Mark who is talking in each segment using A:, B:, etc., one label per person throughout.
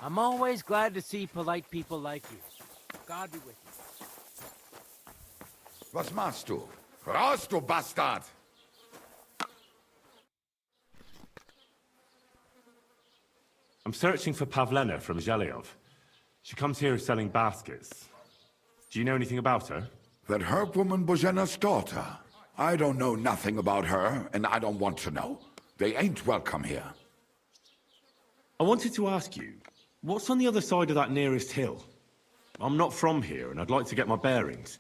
A: I'm always glad to see polite people like you. God be with you.
B: Was machst du? Raus, du Bastard!
C: I'm searching for Pavlena from Zhelyov. She comes here selling baskets. Do you know anything about her?
B: That herb woman Božena's daughter. I don't know nothing about her, and I don't want to know. They ain't welcome here.
C: I wanted to ask you, what's on the other side of that nearest hill? I'm not from here, and I'd like to get my bearings.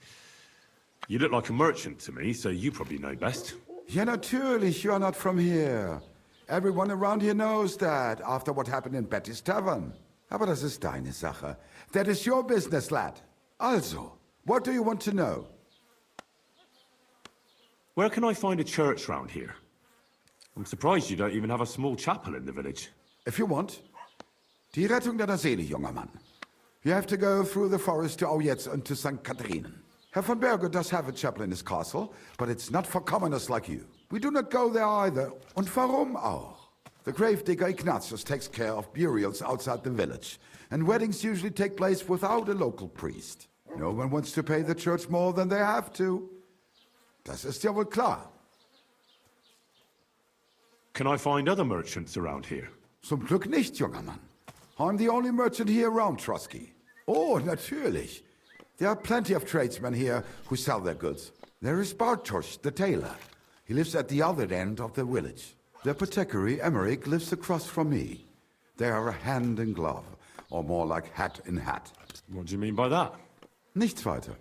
C: You look like a merchant to me, so you probably know best.
B: Ja, natürlich, you are not from here. Everyone around here knows that, after what happened in Betty's Tavern. Aber das ist deine Sache. That is your business, lad. Also, what do you want to know?
C: Where can I find a church round here? I'm surprised you don't even have a small chapel in the village.
B: If you want. Die Rettung deiner Seele, junger Mann. You have to go through the forest to Aujetz and to St. Katharinen. Herr von Berger does have a chapel in his castle, but it's not for commoners like you. We do not go there either. Und warum auch? The gravedigger Ignatius takes care of burials outside the village, and weddings usually take place without a local priest. No one wants to pay the church more than they have to. Das ist ja wohl klar.
C: Can I find other merchants around here?
B: Zum Glück nicht, junger Mann. I'm the only merchant here around, Trotsky. Oh, natürlich. There are plenty of tradesmen here who sell their goods. There is Bartosz, the tailor. He lives at the other end of the village. The apothecary, Emmerich, lives across from me. They are hand in glove, or more like hat in hat.
C: What do you mean by that?
B: Nichts weiter.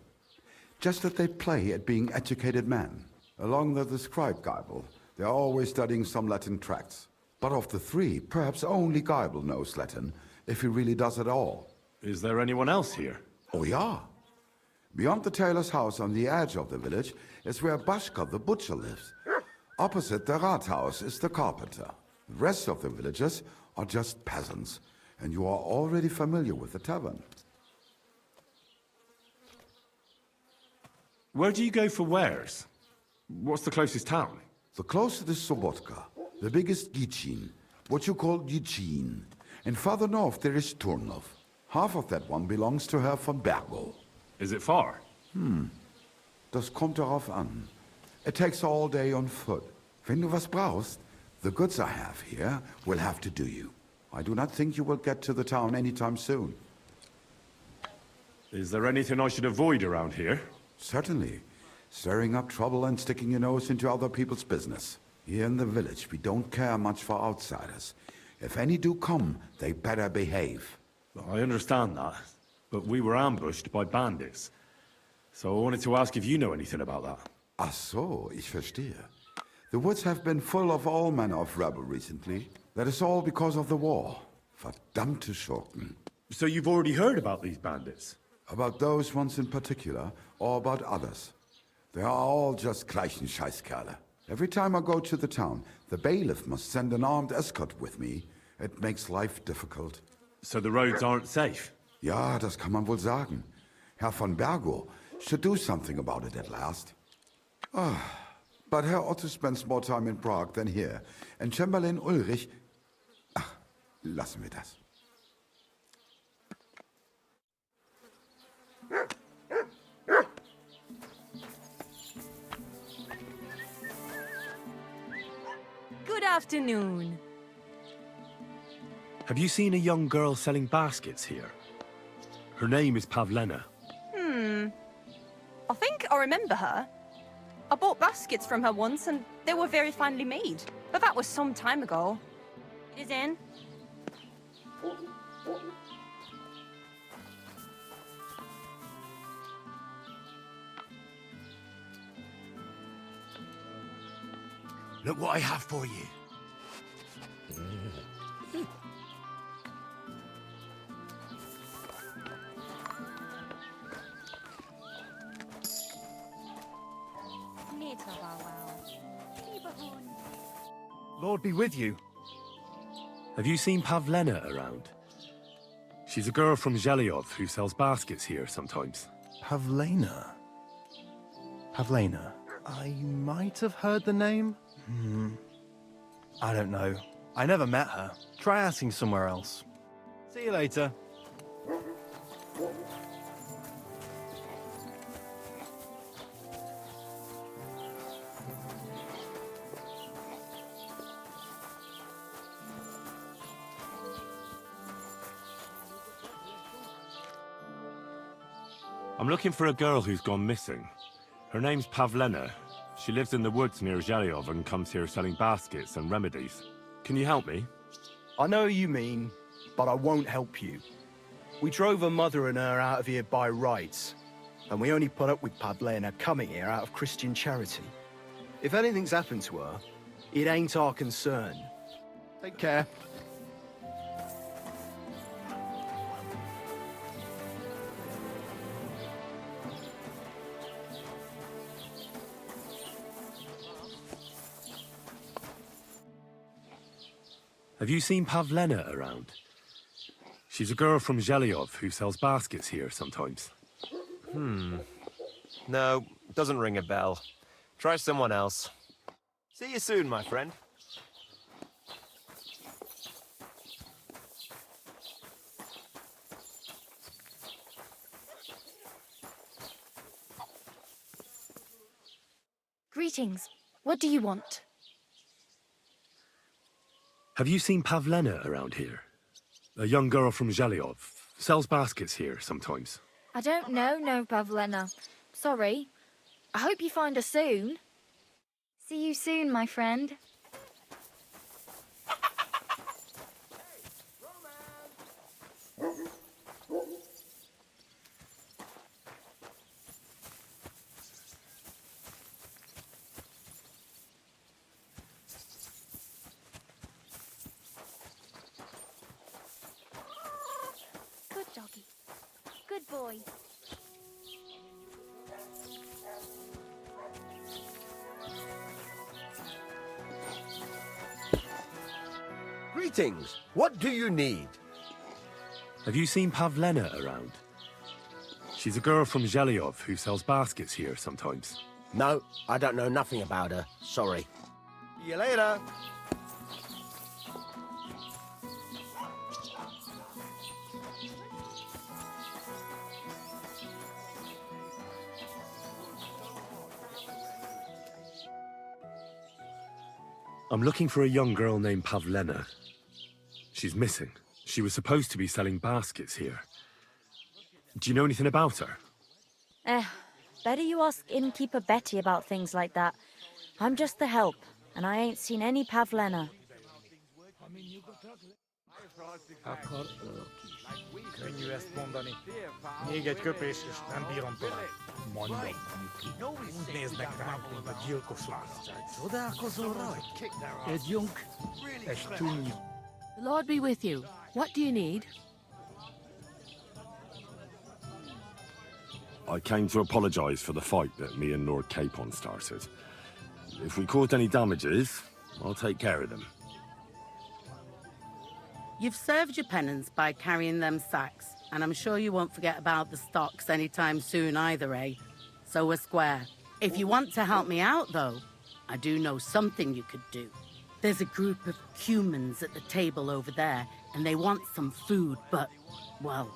B: Just that they play at being educated men. Along the scribe Geibel, they are always studying some Latin tracts. But of the three, perhaps only Geibel knows Latin, if he really does at all.
C: Is there anyone else here?
B: Oh ja. Beyond the tailor's house on the edge of the village is where Bashka the butcher lives. Opposite the Rathaus is the carpenter. The rest of the villagers are just peasants, and you are already familiar with the tavern.
C: Where do you go for wares? What's the closest town?
B: The closest is Sobotka, the biggest Gichin, what you call Gichin. And farther north there is Turnov. Half of that one belongs to Herr von Bergo.
C: Is it far?
B: Das kommt darauf an. It takes all day on foot. Wenn du was brauchst, the goods I have here will have to do you. I do not think you will get to the town anytime soon.
C: Is there anything I should avoid around here?
B: Certainly. Stirring up trouble and sticking your nose into other people's business. Here in the village, we don't care much for outsiders. If any do come, they better behave.
C: I understand that, but we were ambushed by bandits. So I wanted to ask if you know anything about that.
B: Ach so, ich verstehe. The woods have been full of all manner of rebel recently. That is all because of the war. Verdammte Schurken.
C: So you've already heard about these bandits?
B: About those ones in particular, or about others. They are all just gleichen Scheißkerle. Every time I go to the town, the bailiff must send an armed escort with me. It makes life difficult.
C: So the roads aren't safe?
B: Ja, das kann man wohl sagen. Herr von Bergo should do something about it at last. But Herr Otto spends more time in Prague than here. And Chamberlain Ulrich... Ach, lassen wir das.
D: Good afternoon.
C: Have you seen a young girl selling baskets here? Her name is Pavlena.
D: I think I remember her. I bought baskets from her once and they were very finely made. But that was some time ago. It is in.
A: Look what I have for you.
E: Lord be with you.
C: Have you seen Pavlena around? She's a girl from Zhelyov who sells baskets here sometimes.
E: Pavlena. Pavlena. I might have heard the name. I don't know. I never met her. Try asking somewhere else. See you later.
C: I'm looking for a girl who's gone missing. Her name's Pavlena. She lives in the woods near Zhelyov and comes here selling baskets and remedies. Can you help me?
F: I know what you mean, but I won't help you. We drove her mother and her out of here by rights, and we only put up with Pavlena coming here out of Christian charity. If anything's happened to her, it ain't our concern. Take care.
C: Have you seen Pavlena around? She's a girl from Zhelyov who sells baskets here sometimes.
G: No, doesn't ring a bell. Try someone else. See you soon, my friend.
H: Greetings. What do you want?
C: Have you seen Pavlena around here? A young girl from Zhelyov. Sells baskets here sometimes.
H: I don't know, no, Pavlena. Sorry. I hope you find her soon. See you soon, my friend. Good doggy. Good boy.
I: Greetings. What do you need?
C: Have you seen Pavlena around? She's a girl from Zhelyov who sells baskets here sometimes.
I: No, I don't know nothing about her. Sorry.
F: See you later.
C: I'm looking for a young girl named Pavlena. She's missing. She was supposed to be selling baskets here. Do you know anything about her?
H: Better you ask innkeeper Betty about things like that. I'm just the help, and I ain't seen any Pavlena.
J: Könnyű ezt mondani. Még egy köpés, és nem bírom tovább. Mondom. Úgy néznek rám, mint a gyilkosok. Csodálkozol rajt?
A: Adjunk.
J: És tunny.
K: The Lord be with you. What do you need?
C: I came to apologise for the fight that me and Lord Capon started. If we caused any damages, I'll take care of them.
K: You've served your penance by carrying them sacks, and I'm sure you won't forget about the stocks anytime soon either, eh? So we're square. If you want to help me out, though, I do know something you could do. There's a group of humans at the table over there, and they want some food, but, well,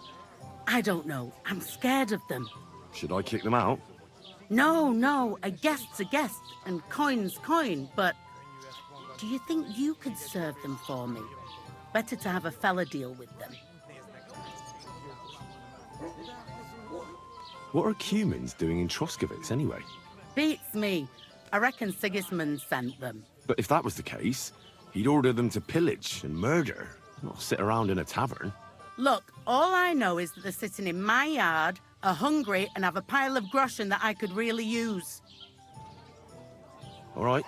K: I don't know. I'm scared of them.
C: Should I kick them out?
K: No, a guest's a guest, and coin's coin, but do you think you could serve them for me? Better to have a fella deal with them.
C: What are humans doing in Troskovitz anyway?
K: Beats me. I reckon Sigismund sent them.
C: But if that was the case, he'd order them to pillage and murder, not sit around in a tavern.
K: Look, all I know is that they're sitting in my yard, are hungry, and have a pile of groschen that I could really use.
C: All right.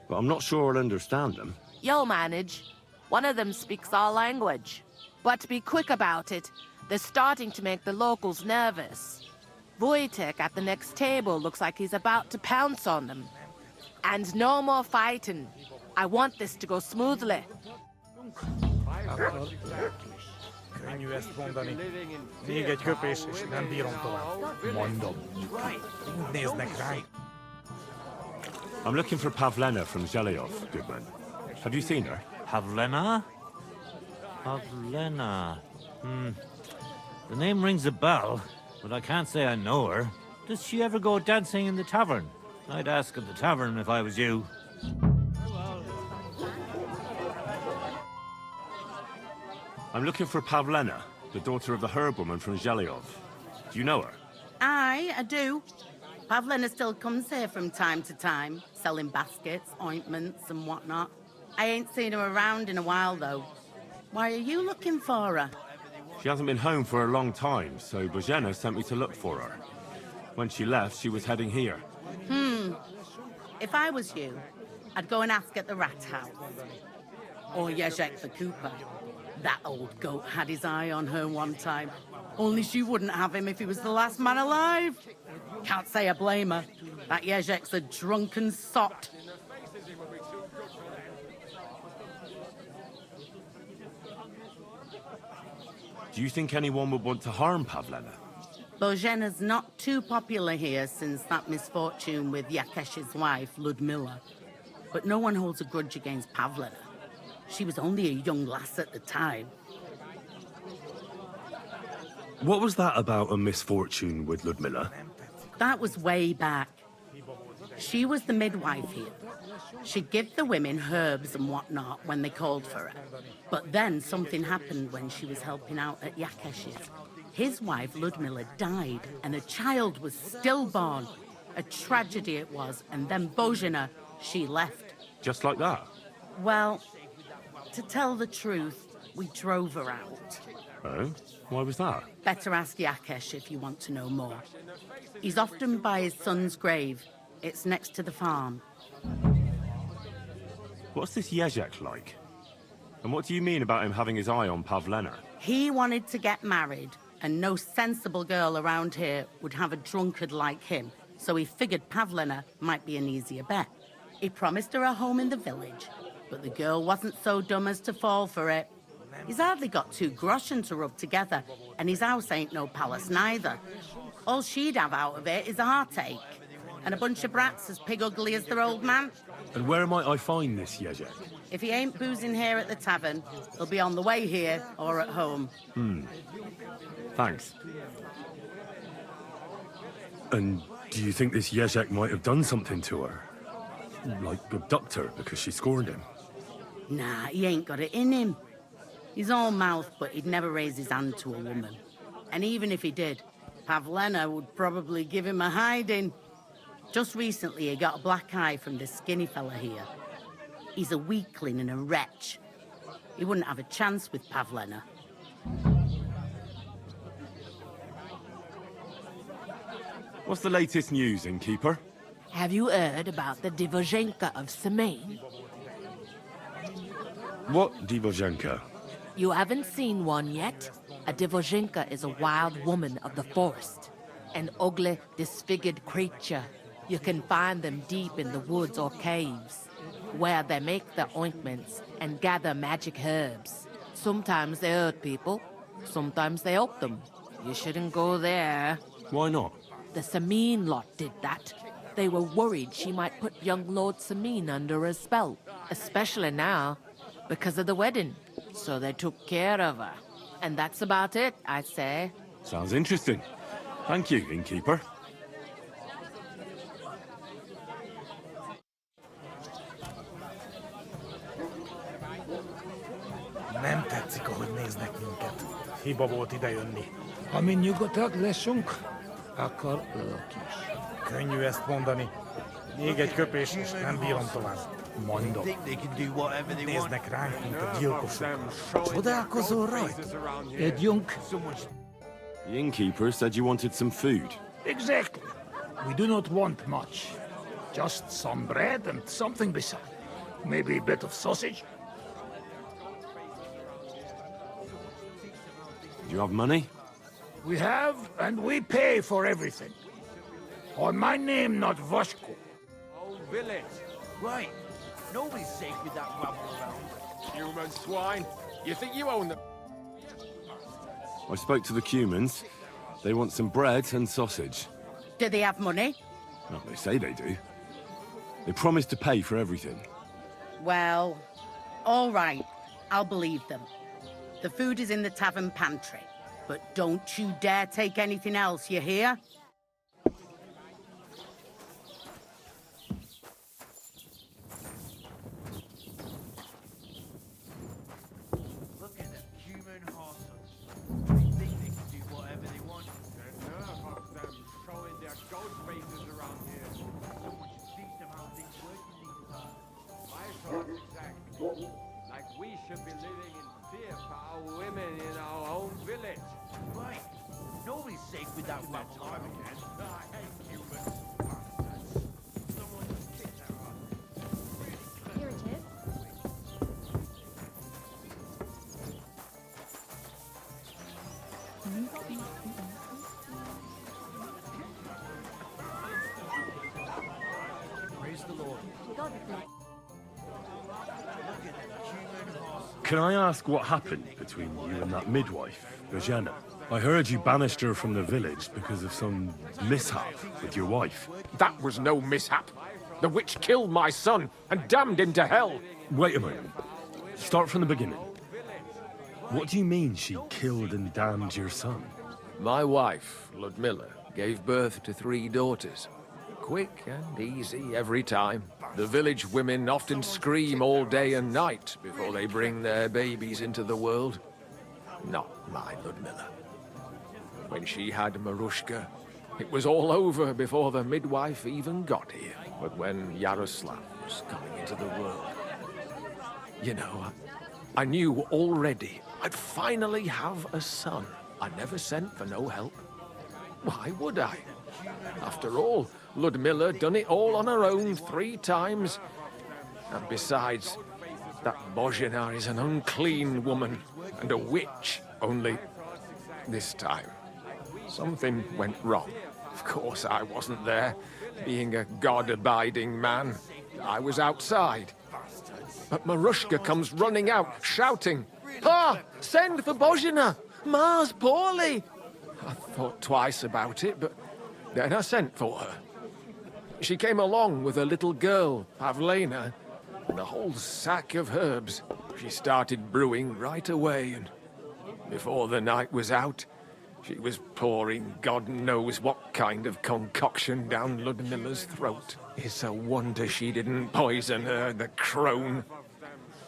C: But I'm not sure I'll understand them.
L: You'll manage. One of them speaks our language. But be quick about it. They're starting to make the locals nervous. Wojtek at the next table looks like he's about to pounce on them. And no more fighting. I want this to go smoothly.
J: Könnyű ezt mondani. Még egy köpés, és nem bírom tovább. Mondom. Úgy néznek rám.
C: I'm looking for Pavlena from Zhelyov, Goodman. Have you seen her?
M: Pavlena?
A: Pavlena. The name rings a bell, but I can't say I know her. Does she ever go dancing in the tavern? I'd ask at the tavern if I was you.
C: I'm looking for Pavlena, the daughter of the herbwoman from Zhelyov. Do you know her?
K: Aye, I do. Pavlena still comes here from time to time, selling baskets, ointments, and whatnot. I ain't seen her around in a while, though. Why are you looking for her?
C: She hasn't been home for a long time, so Bozhena sent me to look for her. When she left, she was heading here.
K: If I was you, I'd go and ask at the rat house. Or Yezhek the Cooper. That old goat had his eye on her one time. Only she wouldn't have him if he was the last man alive. Can't say I blame her. That Yezhek's a drunken sot.
C: Do you think anyone would want to harm Pavlena?
K: Bozhena's not too popular here since that misfortune with Yakesh's wife, Ludmilla. But no one holds a grudge against Pavlena. She was only a young lass at the time.
C: What was that about a misfortune with Ludmilla?
K: That was way back. She was the midwife here. She'd give the women herbs and whatnot when they called for her. But then something happened when she was helping out at Yakesh's. His wife, Ludmilla, died, and a child was stillborn. A tragedy it was, and then Bozhena, she left.
C: Just like that?
K: Well, to tell the truth, we drove her out.
C: Oh? Why was that?
K: Better ask Yakesh if you want to know more. He's often by his son's grave. It's next to the farm.
C: What's this Yezhek like? And what do you mean about him having his eye on Pavlena?
K: He wanted to get married, and no sensible girl around here would have a drunkard like him, so he figured Pavlena might be an easier bet. He promised her a home in the village, but the girl wasn't so dumb as to fall for it. He's hardly got 2 groschen to rub together, and his house ain't no palace neither. All she'd have out of it is a heartache, and a bunch of brats as pig ugly as their old man.
C: And where might I find this Yezhek?
K: If he ain't boozing here at the tavern, he'll be on the way here or at home.
C: Thanks. And do you think this Yezhek might have done something to her? Like abduct her because she scorned him?
K: Nah, he ain't got it in him. He's all mouth, but he'd never raise his hand to a woman. And even if he did, Pavlena would probably give him a hiding. Just recently, he got a black eye from this skinny fella here. He's a weakling and a wretch. He wouldn't have a chance with Pavlena.
C: What's the latest news, innkeeper?
L: Have you heard about the Divozhenka of Semain?
C: What Divozhenka?
L: You haven't seen one yet? A Divozhenka is a wild woman of the forest. An ugly, disfigured creature. You can find them deep in the woods or caves, where they make their ointments and gather magic herbs. Sometimes they hurt people, sometimes they help them. You shouldn't go there.
C: Why not?
L: The Semain lot did that. They were worried she might put young Lord Semain under a spell, especially now, because of the wedding. So they took care of her. And that's about it, I'd say.
C: Sounds interesting. Thank you, innkeeper.
J: Nem tetszik, ahogy néznek minket. Hiba volt idejönni. Ha mi nyugodtak leszünk, akkor ők is. Könnyű ezt mondani. Még egy köpés, és nem bírom tovább. Mondom. Néznek ránk, mint a gyilkosok. Csodálkozol rajt? Együnk.
C: The innkeeper said you wanted some food.
J: Exactly. We do not want much. Just some bread and something beside. Maybe a bit of sausage.
C: Do you have money?
J: We have, and we pay for everything. Or my name not Voshko.
A: Oh, village. Right. Nobody's safe with that rabble around. Human swine. You think you own them?
C: I spoke to the Cumans. They want some bread and sausage.
K: Do they have money?
C: Well, they say they do. They promised to pay for everything.
K: Well, all right. I'll believe them. The food is in the tavern pantry. But don't you dare take anything else, you hear?
J: Look at them human horses. They think they can do whatever they want.
M: And nerve of them showing their ghost faces around here.
J: Someone should teach them how things work in these parts.
M: My thought exactly. Like we should be living in fear for our women in our own village.
J: Right. Nobody's safe without rabble army. I hate humans. Someone just kick their ass.
H: Here it is.
J: Praise the Lord.
H: God bless.
J: Look at them human horses.
C: Can I ask what happened between you and that midwife, Bojana? I heard you banished her from the village because of some mishap with your wife.
N: That was no mishap. The witch killed my son and damned him to hell.
C: Wait a moment. Start from the beginning. What do you mean she killed and damned your son?
N: My wife, Ludmilla, gave birth to 3 daughters. Quick and easy every time. The village women often scream all day and night before they bring their babies into the world. Not my Ludmilla. When she had Marushka, it was all over before the midwife even got here. But when Yaroslav was coming into the world, you know, I knew already I'd finally have a son. I never sent for no help. Why would I? After all, Ludmilla done it all on her own 3 times. And besides, that Bozhena is an unclean woman and a witch, only this time something went wrong. Of course, I wasn't there. Being a God-abiding man, I was outside. But Marushka comes running out, shouting, "Pa! Send for Bozhena! Ma's poorly!" I thought twice about it, but then I sent for her. She came along with a little girl, Pavlena, and a whole sack of herbs. She started brewing right away, and before the night was out, she was pouring God knows what kind of concoction down Ludmilla's throat. It's a wonder she didn't poison her, the crone.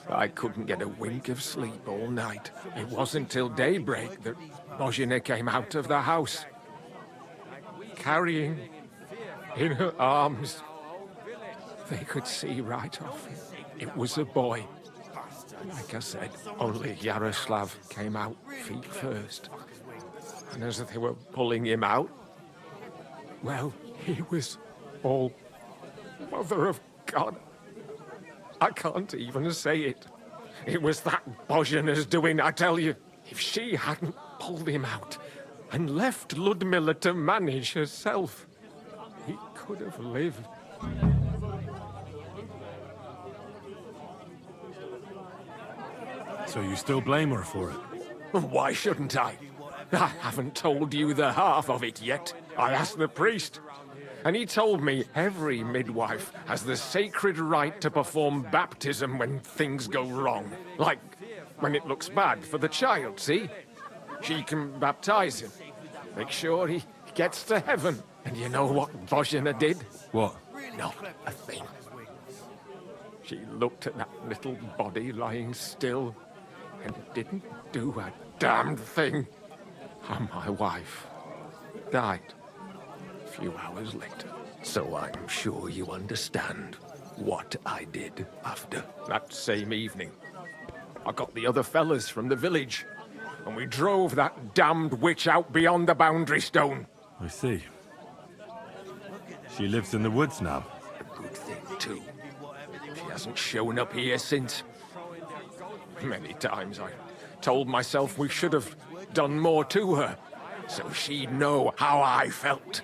N: I couldn't get a wink of sleep all night. It wasn't till daybreak that Bozhena came out of the house, carrying in her arms. They could see right off. It was a boy. Like I said, only Yaroslav came out feet first. And as they were pulling him out, well, he was all Mother of God. I can't even say it. It was that Bozhena's doing, I tell you. If she hadn't pulled him out and left Ludmilla to manage herself, he could have lived.
C: So you still blame her for it?
N: Why shouldn't I? I haven't told you the half of it yet. I asked the priest, and he told me every midwife has the sacred right to perform baptism when things go wrong. Like when it looks bad for the child, see? She can baptize him, make sure he gets to heaven. And you know what Bozhena did?
C: What?
N: Not a thing. She looked at that little body lying still and didn't do a damned thing. And my wife died a few hours later. So I'm sure you understand what I did after that same evening. I got the other fellas from the village, and we drove that damned witch out beyond the boundary stone.
C: I see. She lives in the woods now.
N: A good thing, too. She hasn't shown up here since. Many times I told myself we should have done more to her, so she'd know how I felt.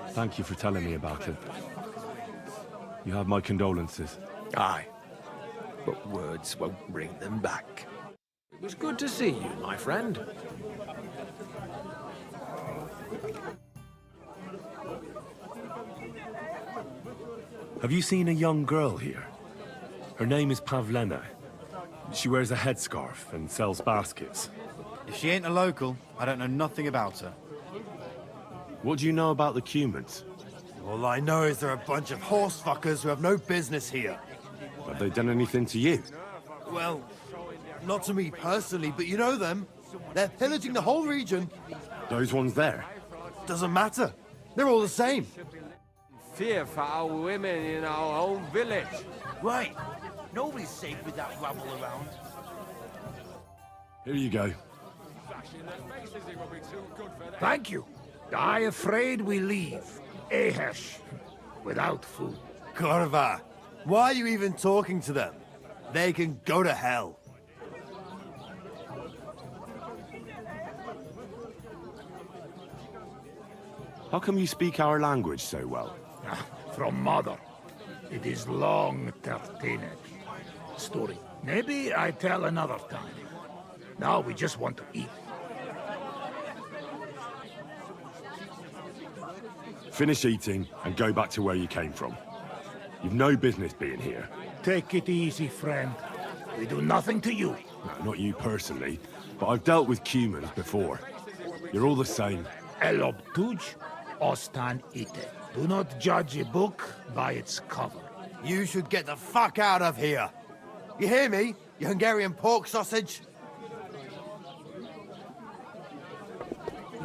C: Thank you for telling me about it. You have my condolences.
N: Aye, but words won't bring them back. It was good to see you, my friend.
C: Have you seen a young girl here? Her name is Pavlena. She wears a headscarf and sells baskets.
E: If she ain't a local, I don't know nothing about her.
C: What do you know about the Cumans?
E: All I know is they're a bunch of horse fuckers who have no business here.
C: Have they done anything to you?
E: Well, not to me personally, but you know them. They're pillaging the whole region.
C: Those ones there?
E: Doesn't matter. They're all the same.
M: Fear for our women in our own village.
J: Right. Nobody's safe with that rabble around.
C: Here you go.
J: Thank you. I afraid we leave. Ahesh. Without food.
E: Korva, why are you even talking to them? They can go to hell.
C: How come you speak our language so well?
J: From mother. It is long, Tertine. Story. Maybe I tell another time. Now we just want to eat.
C: Finish eating and go back to where you came from. You've no business being here.
J: Take it easy, friend. We do nothing to you.
C: No, not you personally, but I've dealt with Cumans before. You're all the same.
J: El obtuj, ostan ite. Do not judge a book by its cover.
E: You should get the fuck out of here. You hear me, you Hungarian pork sausage?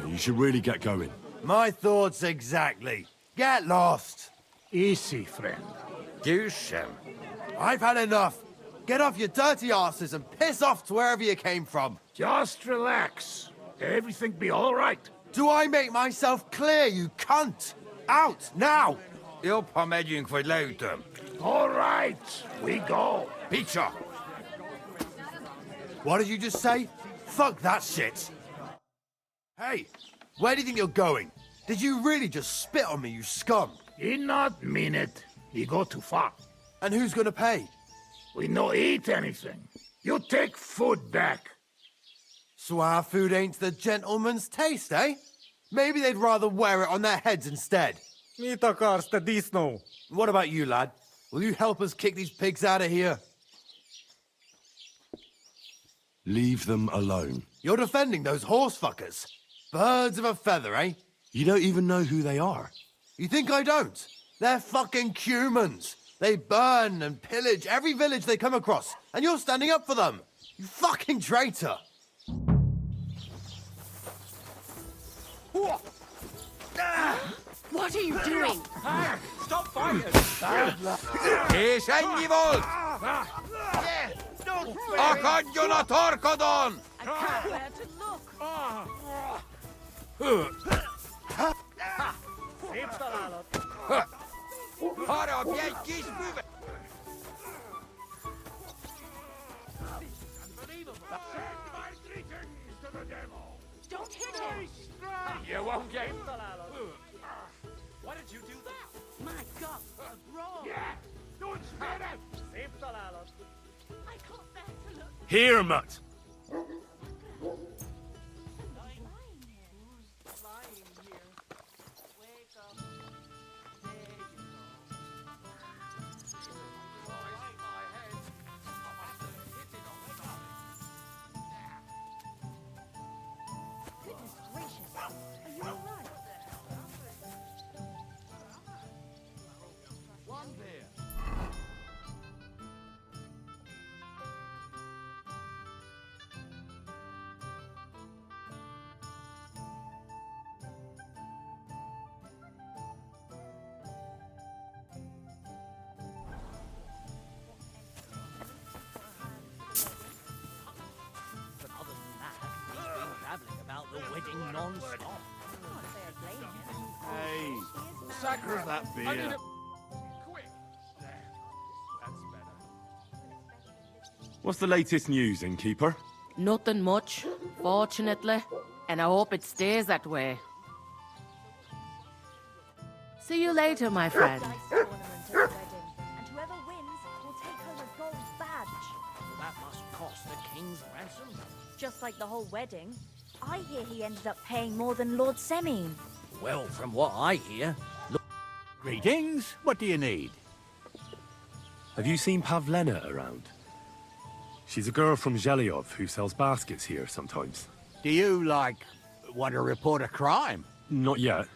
C: You should really get going.
E: My thoughts exactly. Get lost.
J: Easy, friend.
E: Dushem. I've had enough. Get off your dirty asses and piss off to wherever you came from.
J: Just relax. Everything be all right.
E: Do I make myself clear, you cunt? Out, now!
O: Upp har megyünk, vagy leütöm.
J: All right, we go.
O: Picsa!
E: What did you just say? Fuck that shit. Hey, where do you think you're going? Did you really just spit on me, you scum?
J: He not mean it. He go too far.
E: And who's gonna pay?
J: We no eat anything. You take food back.
E: So our food ain't the gentleman's taste, eh? Maybe they'd rather wear it on their heads instead. What about you, lad? Will you help us kick these pigs out of here?
C: Leave them alone.
E: You're defending those horse fuckers. Birds of a feather, eh?
C: You don't even know who they are.
E: You think I don't? They're fucking Cumans. They burn and pillage every village they come across, and you're standing up for them. You fucking traitor.
K: What are you doing?
M: Stop fighting!
O: És ennyi volt! Akadjon a torkodon!
K: I can't bear to look.
O: Harapj egy kis büve!
K: Don't hit him!
M: You won't get...
K: Why did you do that? My God, a brawl!
M: Yeah! Don't spit it!
K: I can't bear to look.
C: Here, Mutt!
I: Non-stop.
E: Hey, sacre that beer.
C: What's the latest news, innkeeper?
L: Nothing much, fortunately, and I hope it stays that way. See you later, my friend.
H: Dice tournament at the wedding, and whoever wins will take home a gold badge.
I: That must cost the king's ransom.
H: Just like the whole wedding. I hear he ended up paying more than Lord Semine.
I: Well, from what I hear...
P: Greetings. What do you need?
C: Have you seen Pavlena around? She's a girl from Zhelyov who sells baskets here sometimes.
I: Do you, like, want to report a crime?
C: Not yet.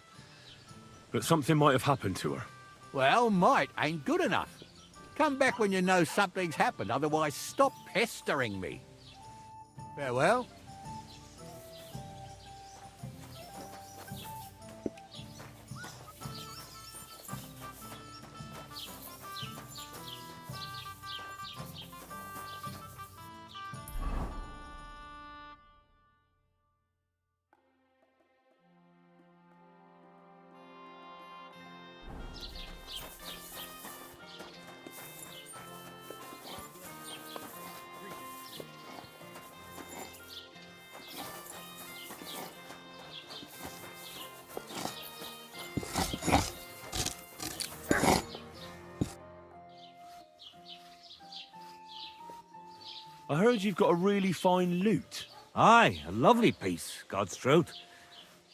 C: But something might have happened to her.
I: Well, might ain't good enough. Come back when you know something's happened, otherwise stop pestering me. Farewell.
C: I heard you've got a really fine lute.
A: Aye, a lovely piece, God's truth.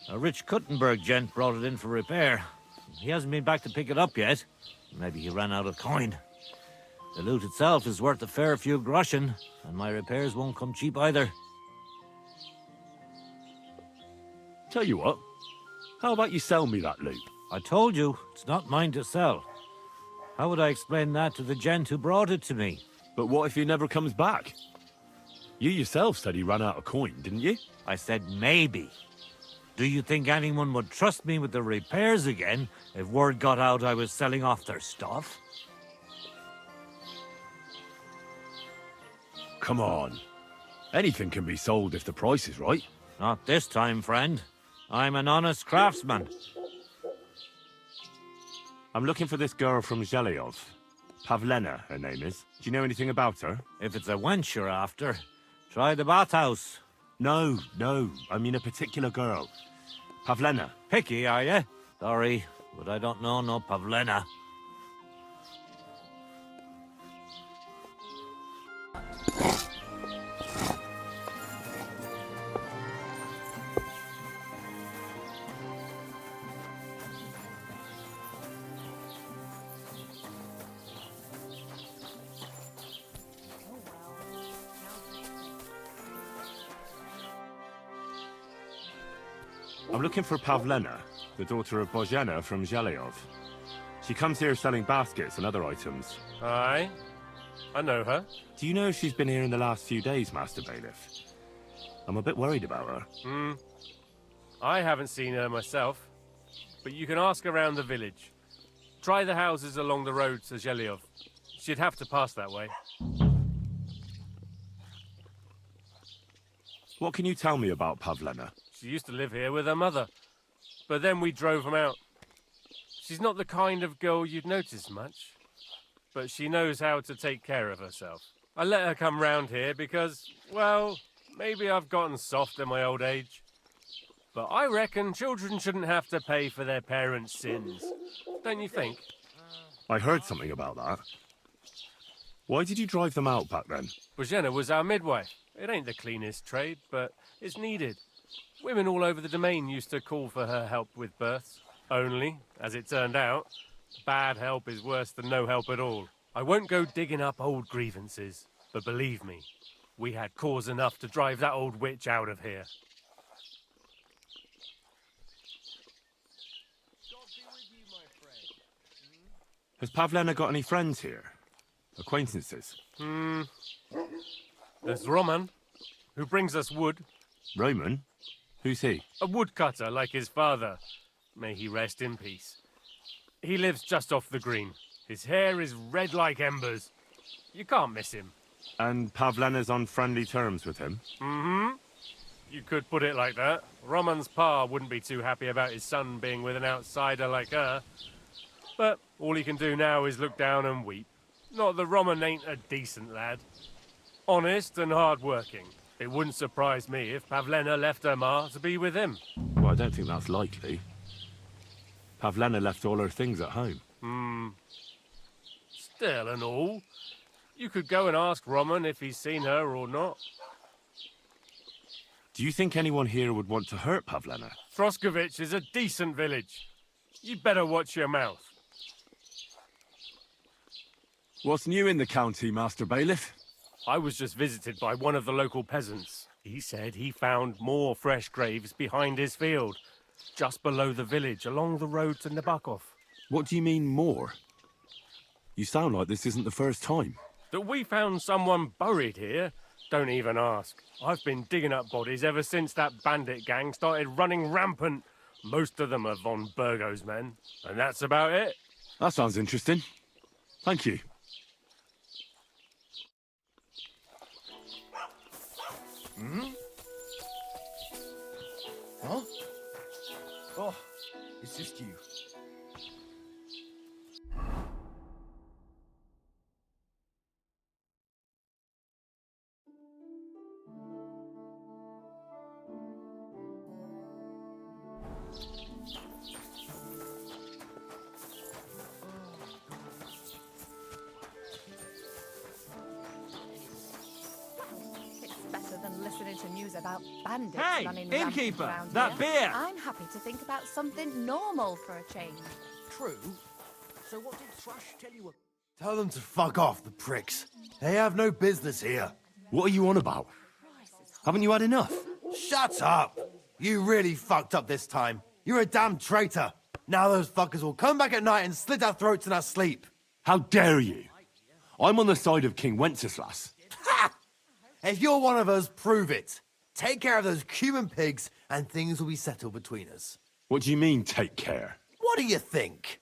A: A rich Kuttenberg gent brought it in for repair. He hasn't been back to pick it up yet. Maybe he ran out of coin. The lute itself is worth a fair few groschen, and my repairs won't come cheap either.
C: Tell you what, how about you sell me that lute?
A: I told you, it's not mine to sell. How would I explain that to the gent who brought it to me?
C: But what if he never comes back? You yourself said he ran out of coin, didn't you?
A: I said maybe. Do you think anyone would trust me with the repairs again if word got out I was selling off their stuff?
C: Come on. Anything can be sold if the price is right.
A: Not this time, friend. I'm an honest craftsman.
C: I'm looking for this girl from Zhelyov. Pavlena, her name is. Do you know anything about her?
A: If it's a wench you're after, try the bathhouse.
C: No, I mean a particular girl. Pavlena.
A: Picky, are you? Sorry, but I don't know no Pavlena.
C: I'm looking for Pavlena, the daughter of Bozhena from Zhelyov. She comes here selling baskets and other items.
P: Aye, I know her.
C: Do you know if she's been here in the last few days, Master Bailiff? I'm a bit worried about her.
P: I haven't seen her myself, but you can ask around the village. Try the houses along the road to Zhelyov. She'd have to pass that way.
C: What can you tell me about Pavlena?
P: She used to live here with her mother, but then we drove them out. She's not the kind of girl you'd notice much, but she knows how to take care of herself. I let her come round here because, well, maybe I've gotten soft in my old age. But I reckon children shouldn't have to pay for their parents' sins. Don't you think?
C: I heard something about that. Why did you drive them out back then?
P: Bozhena was our midwife. It ain't the cleanest trade, but it's needed. Women all over the domain used to call for her help with births. Only, as it turned out, bad help is worse than no help at all. I won't go digging up old grievances, but believe me, we had cause enough to drive that old witch out of here.
C: Has Pavlena got any friends here? Acquaintances?
P: There's Roman, who brings us wood.
C: Roman? Who's he?
P: A woodcutter like his father. May he rest in peace. He lives just off the green. His hair is red like embers. You can't miss him.
C: And Pavlena's on friendly terms with him?
P: You could put it like that. Roman's pa wouldn't be too happy about his son being with an outsider like her. But all he can do now is look down and weep. Not that Roman ain't a decent lad. Honest and hard-working. It wouldn't surprise me if Pavlena left her ma to be with him.
C: Well, I don't think that's likely. Pavlena left all her things at home.
P: Still and all, you could go and ask Roman if he's seen her or not.
C: Do you think anyone here would want to hurt Pavlena?
P: Troskovich is a decent village. You'd better watch your mouth.
C: What's new in the county, Master Bailiff?
P: I was just visited by one of the local peasants. He said he found more fresh graves behind his field, just below the village, along the road to Nabokov.
C: What do you mean, more? You sound like this isn't the first time.
P: That we found someone buried here? Don't even ask. I've been digging up bodies ever since that bandit gang started running rampant. Most of them are von Burgo's men, and that's about it.
C: That sounds interesting. Thank you.
E: Hmm? Huh? Oh, it's just you.
D: Listening to news about bandits
A: Hey,
D: running
A: innkeeper,
D: around
A: that
D: here.
A: beer!
D: I'm happy to think about something normal for a change.
F: True. So what did Thrush tell you?
E: Tell them to fuck off, the pricks. They have no business here.
C: What are you on about? Haven't you had enough?
E: Shut up! You really fucked up this time. You're a damn traitor. Now those fuckers will come back at night and slit our throats in our sleep.
C: How dare you? I'm on the side of King Wenceslas.
E: Ha! If you're one of us, prove it. Take care of those Cuban pigs, and things will be settled between us.
C: What do you mean, take care?
E: What do you think?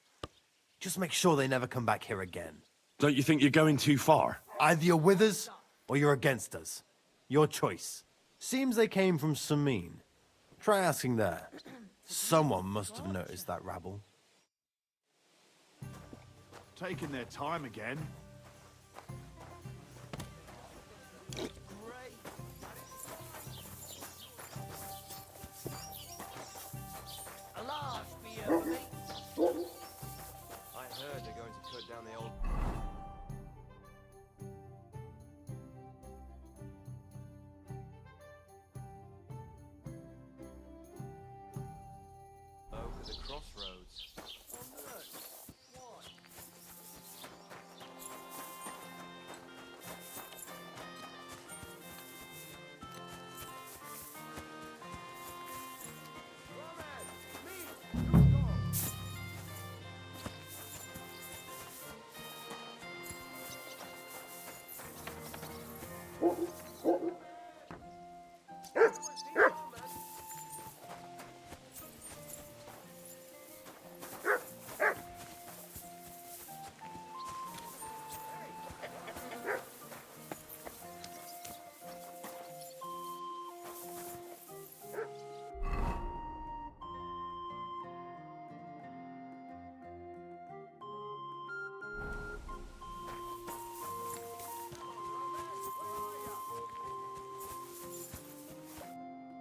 E: Just make sure they never come back here again.
C: Don't you think you're going too far?
E: Either you're with us, or you're against us. Your choice. Seems they came from Samin. Try asking there. Someone must have noticed that rabble.
Q: Taking their time again.
G: I heard they're going to cut down the old... Over the crossroads.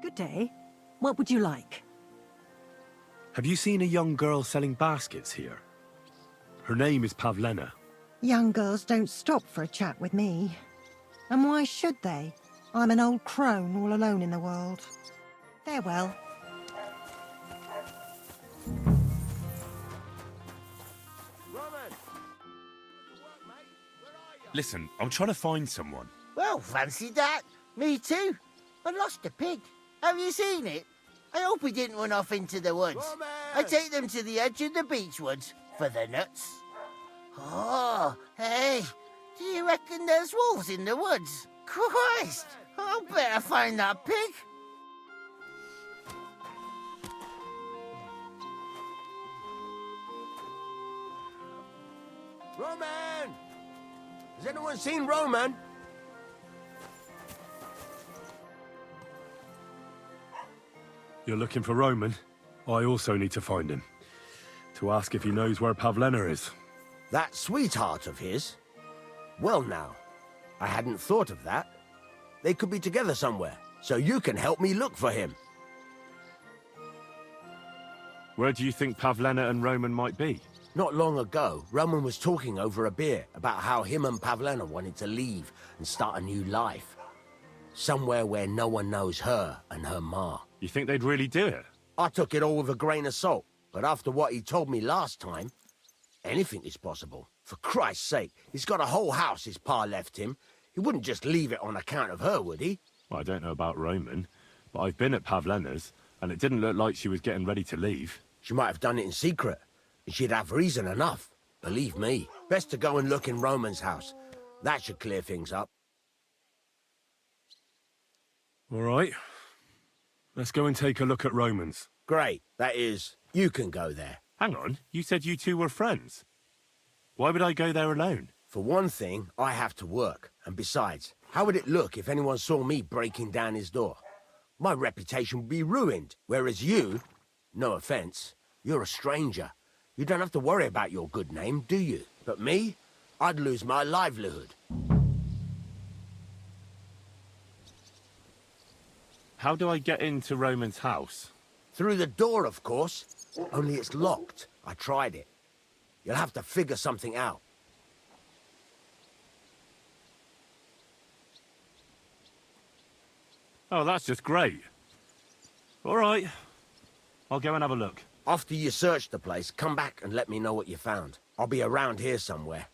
R: Good day. What would you like?
C: Have you seen a young girl selling baskets here? Her name is Pavlena.
R: Young girls don't stop for a chat with me. And why should they? I'm an old crone all alone in the world. Farewell.
C: Listen, I'm trying to find someone.
S: Well, fancy that. Me too. I lost a pig. Have you seen it? I hope he didn't run off into the woods. I take them to the edge of the beech woods for the nuts. Oh, hey, do you reckon there's wolves in the woods? Christ, I'll better find that pig.
G: Roman! Has anyone seen Roman?
C: You're looking for Roman? I also need to find him. To ask if he knows where Pavlena is.
S: That sweetheart of his? Well now, I hadn't thought of that. They could be together somewhere, so you can help me look for him.
C: Where do you think Pavlena and Roman might be?
S: Not long ago, Roman was talking over a beer about how him and Pavlena wanted to leave and start a new life. Somewhere where no one knows her and her ma.
C: You think they'd really do it?
S: I took it all with a grain of salt, but after what he told me last time, anything is possible.
T: For Christ's sake, he's got a whole house his pa left him. He wouldn't just leave it on account of her, would he?
C: Well, I don't know about Roman, but I've been at Pavlena's, and it didn't look like she was getting ready to leave.
T: She might have done it in secret, and she'd have reason enough. Believe me. Best to go and look in Roman's house. That should clear things up.
C: All right. Let's go and take a look at Roman's.
T: Great. That is, you can go there.
C: Hang on, you said you two were friends. Why would I go there alone?
T: For one thing, I have to work. And besides, how would it look if anyone saw me breaking down his door? My reputation would be ruined. Whereas you, no offense, you're a stranger. You don't have to worry about your good name, do you? But me, I'd lose my livelihood.
C: How do I get into Roman's house?
T: Through the door, of course. Only it's locked. I tried it. You'll have to figure something out.
C: Oh, that's just great. All right. I'll go and have a look.
T: After you search the place, come back and let me know what you found. I'll be around here somewhere.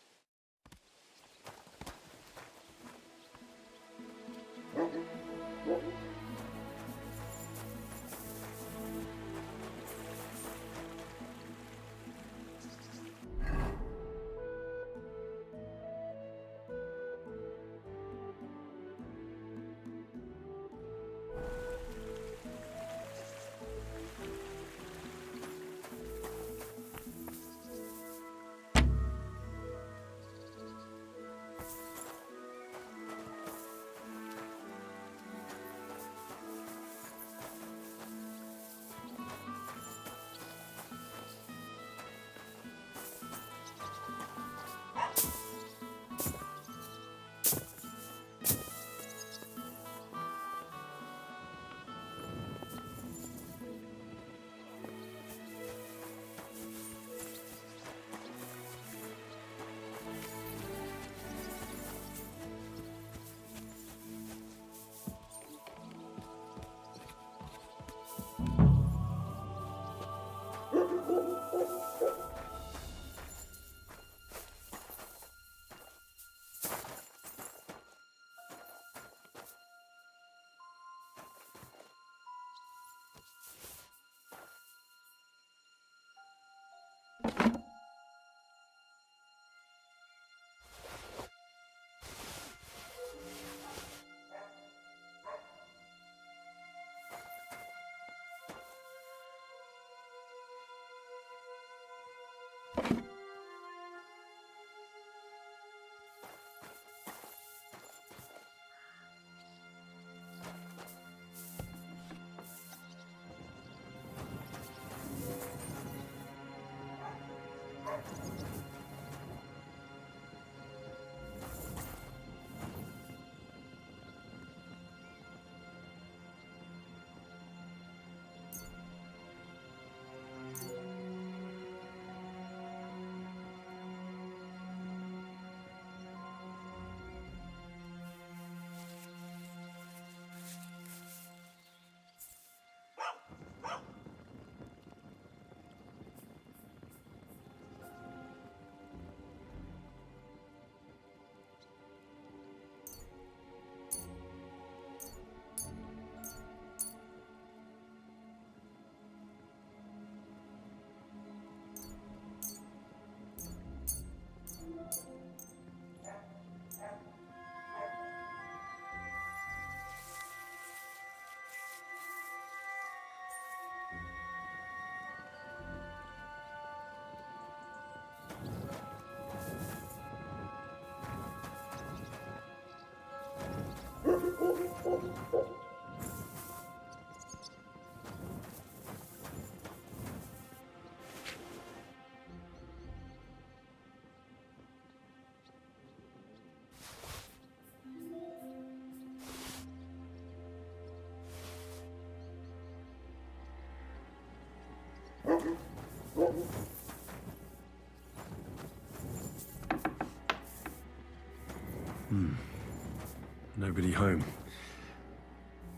C: Nobody home.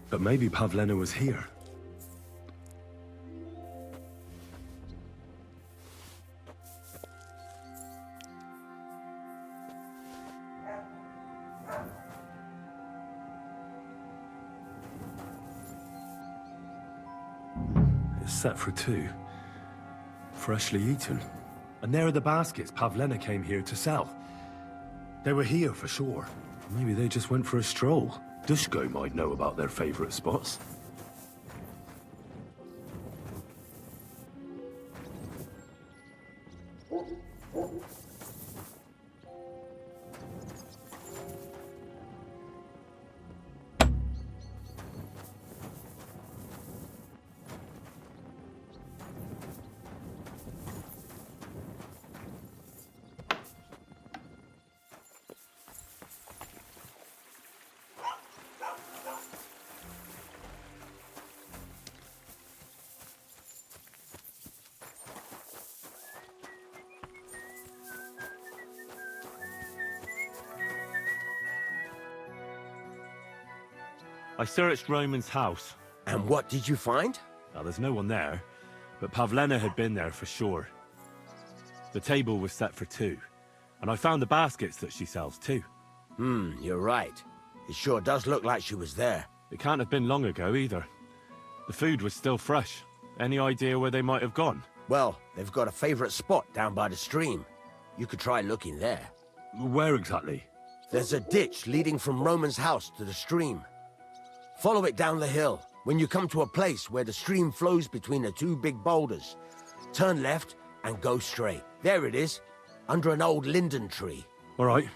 C: But maybe Pavlena was here. Set for two. Freshly eaten. And there are the baskets Pavlena came here to sell. They were here for sure. Maybe they just went for a stroll. Dushko might know about their favorite spots. I searched Roman's house.
T: And what did you find?
C: Now, there's no one there, but Pavlena had been there for sure. The table was set for two, and I found the baskets that she sells too.
T: You're right. It sure does look like she was there.
C: It can't have been long ago either. The food was still fresh. Any idea where they might have gone?
T: Well, they've got a favorite spot down by the stream. You could try looking there.
C: Where exactly?
T: There's a ditch leading from Roman's house to the stream. Follow it down the hill. When you come to a place where the stream flows between the two big boulders, turn left and go straight. There it is, under an old linden tree.
C: All right.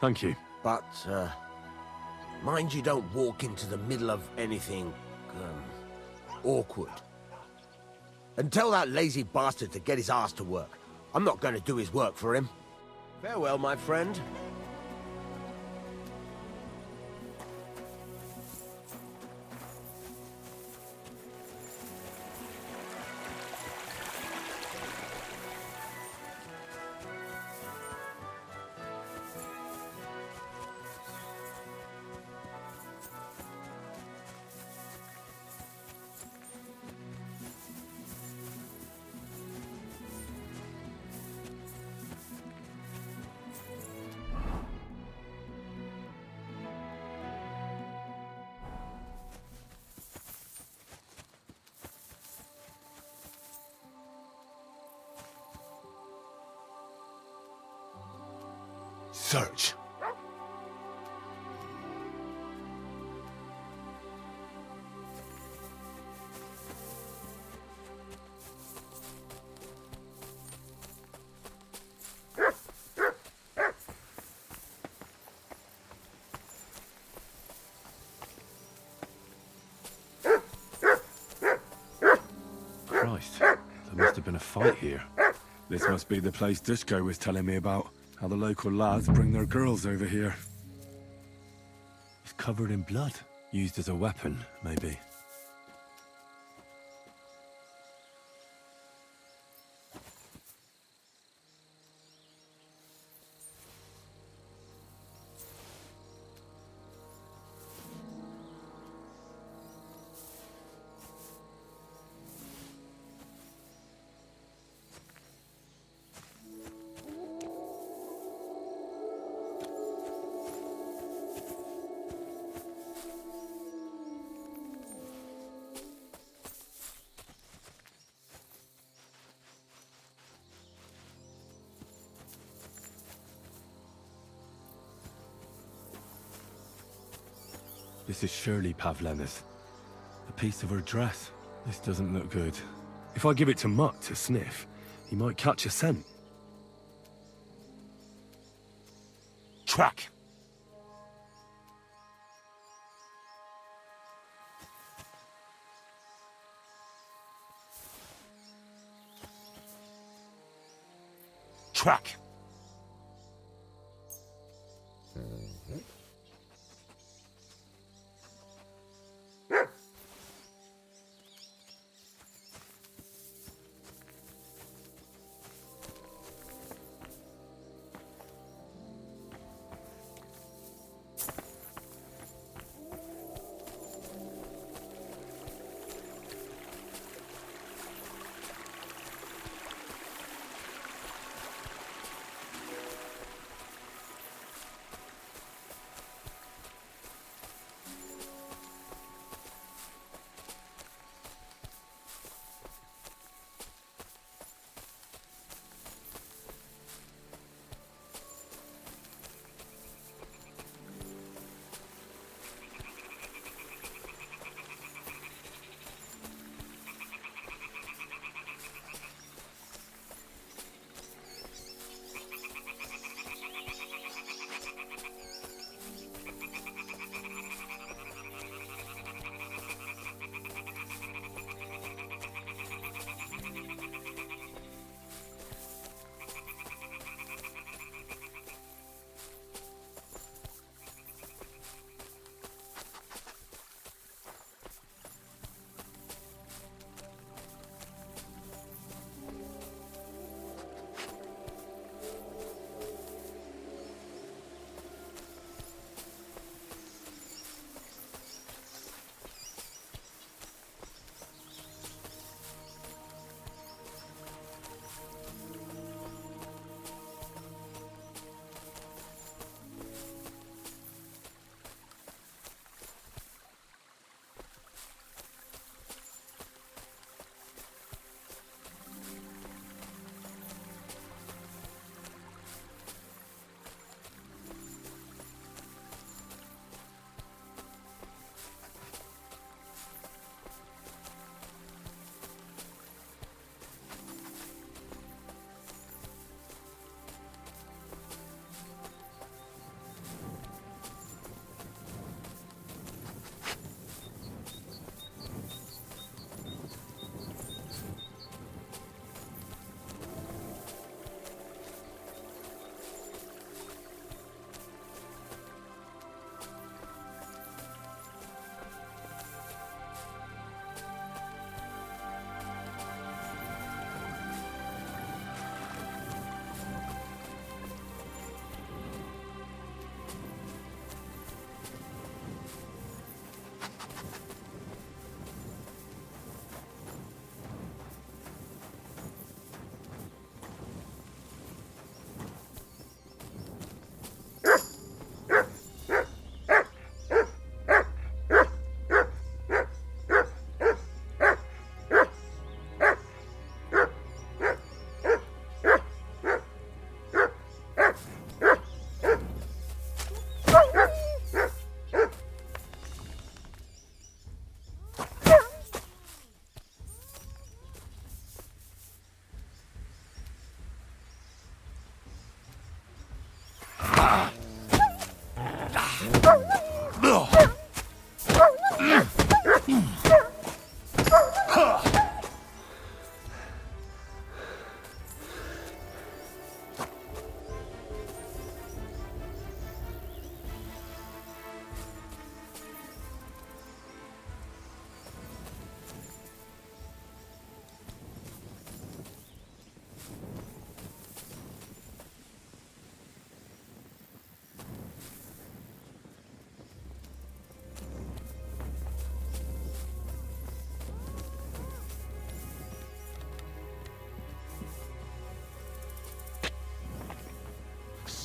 C: Thank you.
T: But, mind you don't walk into the middle of anything, awkward. And tell that lazy bastard to get his ass to work. I'm not going to do his work for him. Farewell, my friend.
C: Search. Christ, there must have been a fight here. This must be the place Dushko was telling me about. How the local lads bring their girls over here. It's covered in blood. Used as a weapon, maybe. This is surely Pavlena's. A piece of her dress. This doesn't look good. If I give it to Mutt to sniff, he might catch a scent. Track! Track!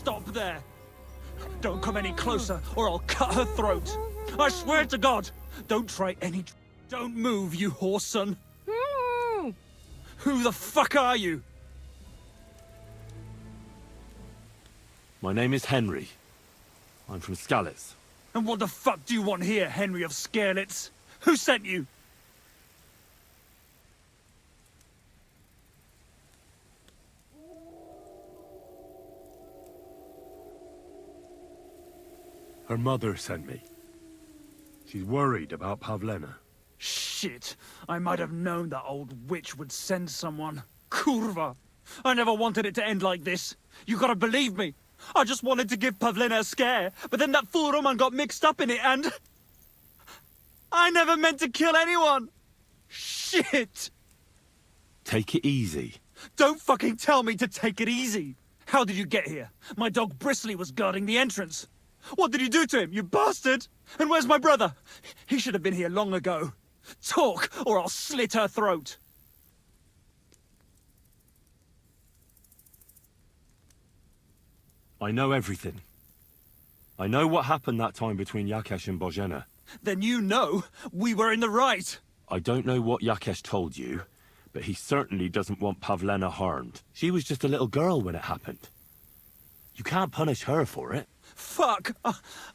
J: Stop there! Don't come any closer, or I'll cut her throat! I swear to God! Don't try any... Don't move, you whore son! Who the fuck are you?
C: My name is Henry. I'm from Skalitz.
J: And what the fuck do you want here, Henry of Skalitz? Who sent you?
C: Her mother sent me. She's worried about Pavlena.
J: Shit! I might have known that old witch would send someone. Kurva! I never wanted it to end like this. You gotta believe me. I just wanted to give Pavlena a scare, but then that fool Roman got mixed up in it and... I never meant to kill anyone! Shit!
C: Take it easy.
J: Don't fucking tell me to take it easy! How did you get here? My dog Bristly was guarding the entrance. What did you do to him, you bastard? And where's my brother? He should have been here long ago. Talk, or I'll slit her throat.
C: I know everything. I know what happened that time between Yakesh and Bozhena.
J: Then you know we were in the right.
C: I don't know what Yakesh told you, but he certainly doesn't want Pavlena harmed. She was just a little girl when it happened. You can't punish her for it.
J: Fuck!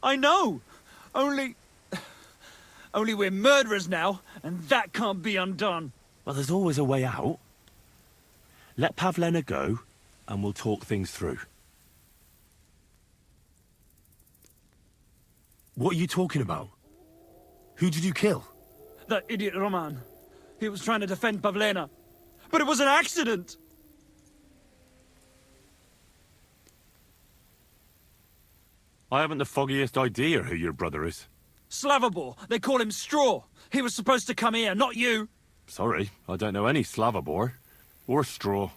J: I know! Only we're murderers now, and that can't be undone.
C: Well, there's always a way out. Let Pavlena go, and we'll talk things through. What are you talking about? Who did you kill?
J: That idiot Roman. He was trying to defend Pavlena. But it was an accident!
C: I haven't the foggiest idea who your brother is.
J: Slavobor. They call him Straw. He was supposed to come here, not you.
C: Sorry, I don't know any Slavobor. Or Straw.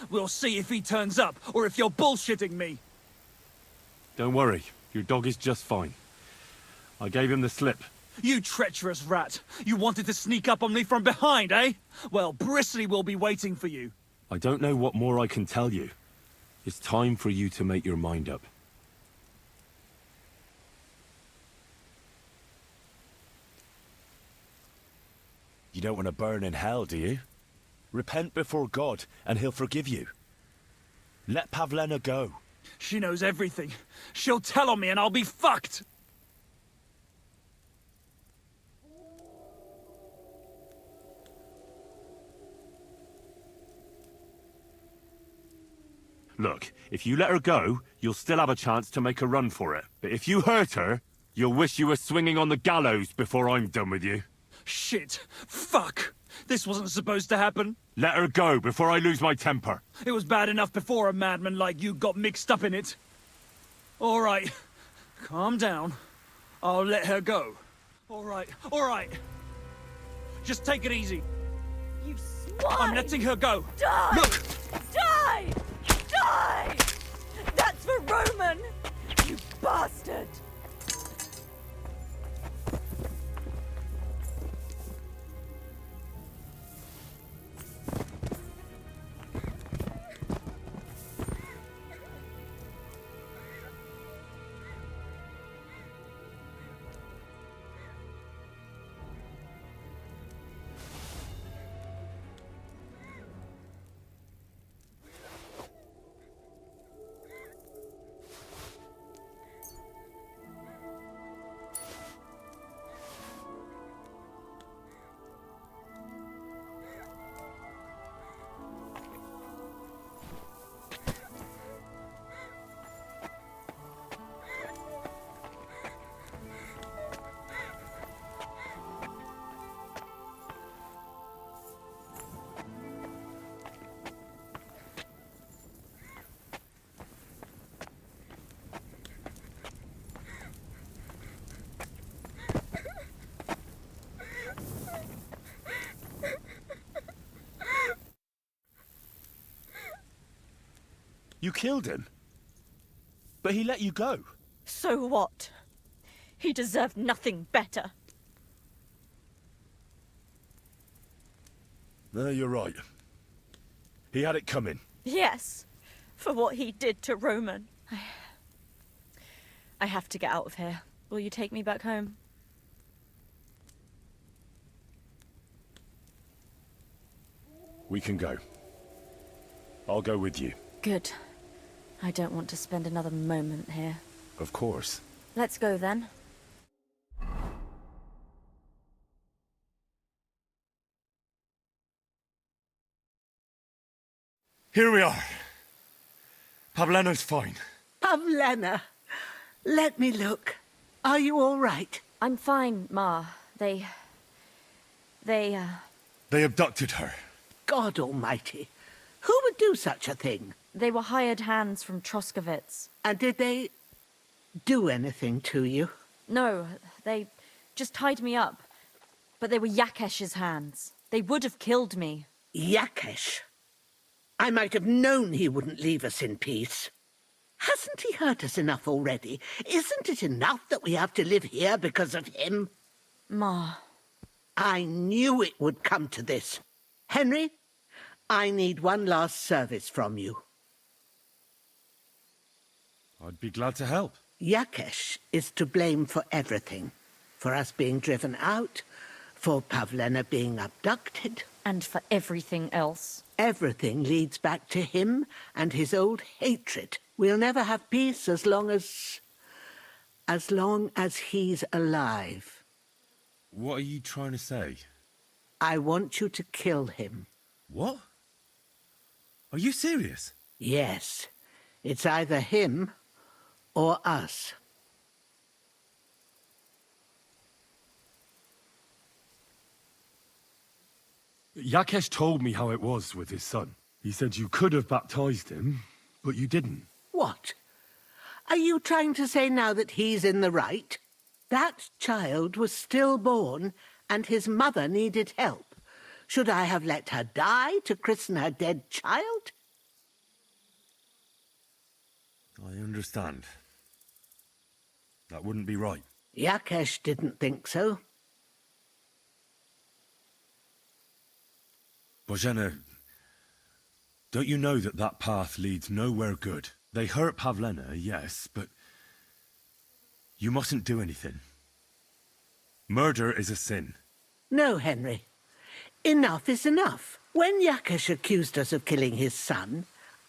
J: We'll see if he turns up, or if you're bullshitting me.
C: Don't worry, your dog is just fine. I gave him the slip.
J: You treacherous rat! You wanted to sneak up on me from behind, eh? Well, Bristly will be waiting for you.
C: I don't know what more I can tell you. It's time for you to make your mind up.
U: You don't want to burn in hell, do you? Repent before God, and he'll forgive you. Let Pavlena go.
J: She knows everything. She'll tell on me and I'll be fucked!
C: Look, if you let her go, you'll still have a chance to make a run for it. But if you hurt her, you'll wish you were swinging on the gallows before I'm done with you.
J: Shit! Fuck! This wasn't supposed to happen.
C: Let her go before I lose my temper.
J: It was bad enough before a madman like you got mixed up in it. All right. Calm down. I'll let her go. All right. Just take it easy.
H: You swine!
J: I'm letting her go.
H: Die!
J: Look!
H: Die! Die! That's for Roman! You bastard!
U: You killed him. But he let you go.
H: So what? He deserved nothing better.
U: No, you're right. He had it coming.
H: Yes, for what he did to Roman. I have to get out of here. Will you take me back home?
U: We can go. I'll go with you.
H: Good. I don't want to spend another moment here.
U: Of course.
H: Let's go then.
U: Here we are. Pavlena's fine.
B: Pavlena, let me look. Are you all right?
H: I'm fine, Ma. They
U: abducted her.
B: God almighty. Who would do such a thing?
H: They were hired hands from Troskovitz.
B: And did they do anything to you?
H: No, they just tied me up. But they were Yakesh's hands. They would have killed me.
B: Yakesh? I might have known he wouldn't leave us in peace. Hasn't he hurt us enough already? Isn't it enough that we have to live here because of him?
H: Ma.
B: I knew it would come to this. Henry, I need one last service from you.
U: I'd be glad to help.
B: Yakesh is to blame for everything. For us being driven out, for Pavlena being abducted.
H: And for everything else.
B: Everything leads back to him and his old hatred. We'll never have peace as long as he's alive.
U: What are you trying to say?
B: I want you to kill him.
U: What? Are you serious?
B: Yes. It's either him or us.
U: Yakesh told me how it was with his son. He said you could have baptized him, but you didn't.
B: What? Are you trying to say now that he's in the right? That child was stillborn, and his mother needed help. Should I have let her die to christen her dead child?
U: I understand. That wouldn't be right.
B: Yakesh didn't think so.
U: Bozhena, don't you know that that path leads nowhere good? They hurt Pavlena, yes, but you mustn't do anything. Murder is a sin.
B: No, Henry. Enough is enough. When Yakesh accused us of killing his son,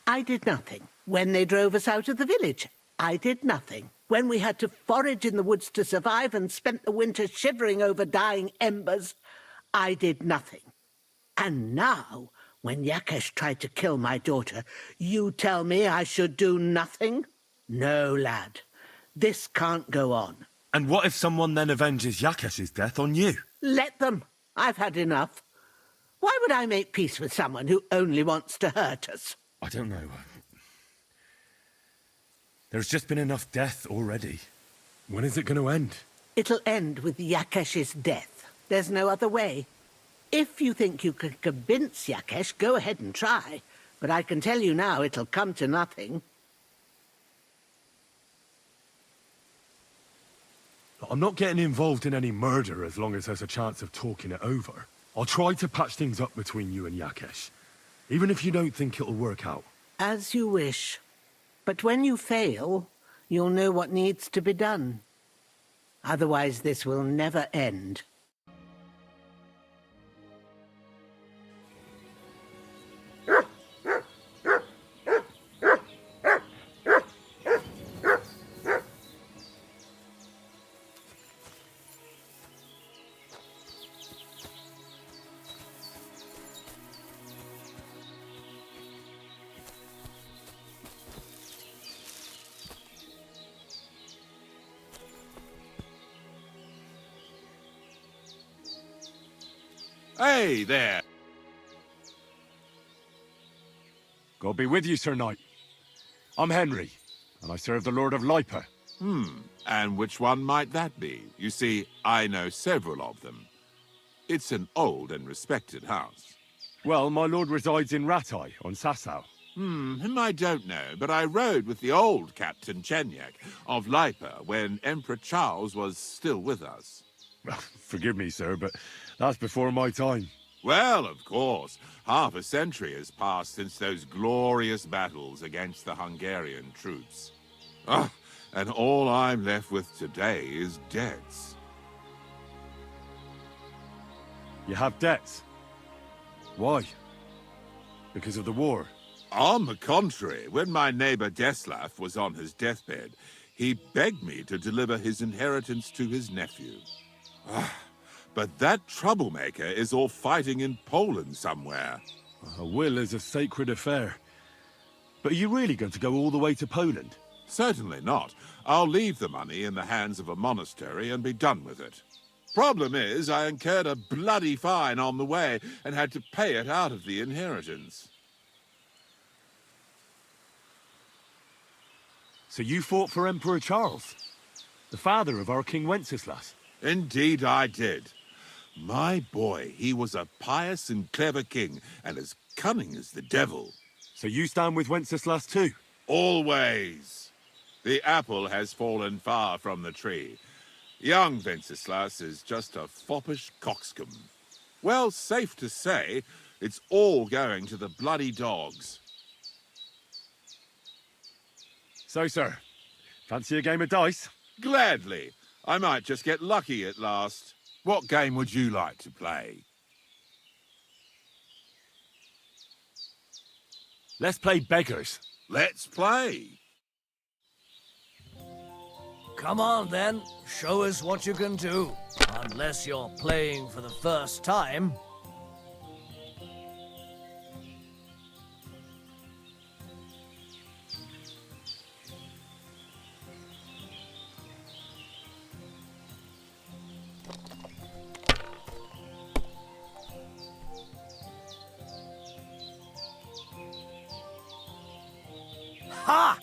B: I did nothing. When they drove us out of the village, I did nothing. When we had to forage in the woods to survive and spent the winter shivering over dying embers, I did nothing. And now, when Yakesh tried to kill my daughter, you tell me I should do nothing? No, lad. This can't go on.
U: And what if someone then avenges Yakesh's death on you?
B: Let them. I've had enough. Why would I make peace with someone who only wants to hurt us?
U: I don't know. There's just been enough death already. When is it going to end?
B: It'll end with Yakesh's death. There's no other way. If you think you can convince Yakesh, go ahead and try. But I can tell you now it'll come to nothing.
U: I'm not getting involved in any murder as long as there's a chance of talking it over. I'll try to patch things up between you and Yakesh, even if you don't think it'll work out.
B: As you wish. But when you fail, you'll know what needs to be done. Otherwise, this will never end.
V: Hey there!
U: God be with you, Sir Knight. I'm Henry, and I serve the Lord of Lipa.
V: And which one might that be? You see, I know several of them. It's an old and respected house.
U: Well, my lord resides in Ratai, on Sasau.
V: Him I don't know, but I rode with the old Captain Chenyak of Lipa when Emperor Charles was still with us.
U: Well, forgive me, sir, but that's before my time.
V: Well, of course. Half a century has passed since those glorious battles against the Hungarian troops. Ah, and all I'm left with today is debts.
U: You have debts? Why? Because of the war?
V: On the contrary, when my neighbor Deslav was on his deathbed, he begged me to deliver his inheritance to his nephew. But that troublemaker is all fighting in Poland somewhere.
U: A will is a sacred affair. But are you really going to go all the way to Poland?
V: Certainly not. I'll leave the money in the hands of a monastery and be done with it. Problem is, I incurred a bloody fine on the way and had to pay it out of the inheritance.
U: So you fought for Emperor Charles, the father of our King Wenceslas?
V: Indeed I did. My boy, he was a pious and clever king, and as cunning as the devil.
U: So you stand with Wenceslas too?
V: Always. The apple has fallen far from the tree. Young Wenceslas is just a foppish coxcomb. Well, safe to say, it's all going to the bloody dogs.
U: So, sir, fancy a game of dice?
V: Gladly. I might just get lucky at last. What game would you like to play?
U: Let's play beggars.
V: Let's play.
N: Come on, then. Show us what you can do. Unless you're playing for the first time. Ha!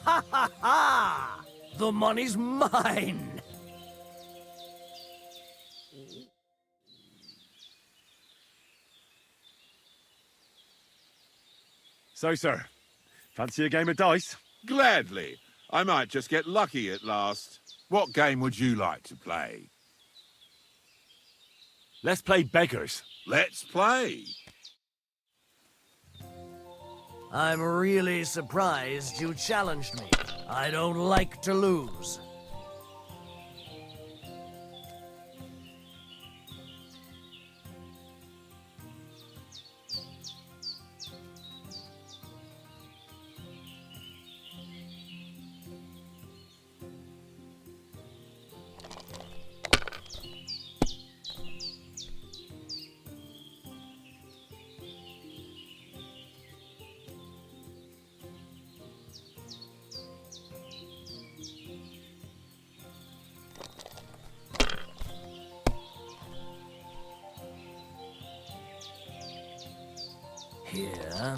N: Ha ha ha! The money's mine!
U: So, sir, fancy a game of dice?
V: Gladly. I might just get lucky at last. What game would you like to play?
U: Let's play beggars.
V: Let's play.
N: I'm really surprised you challenged me. I don't like to lose. Here.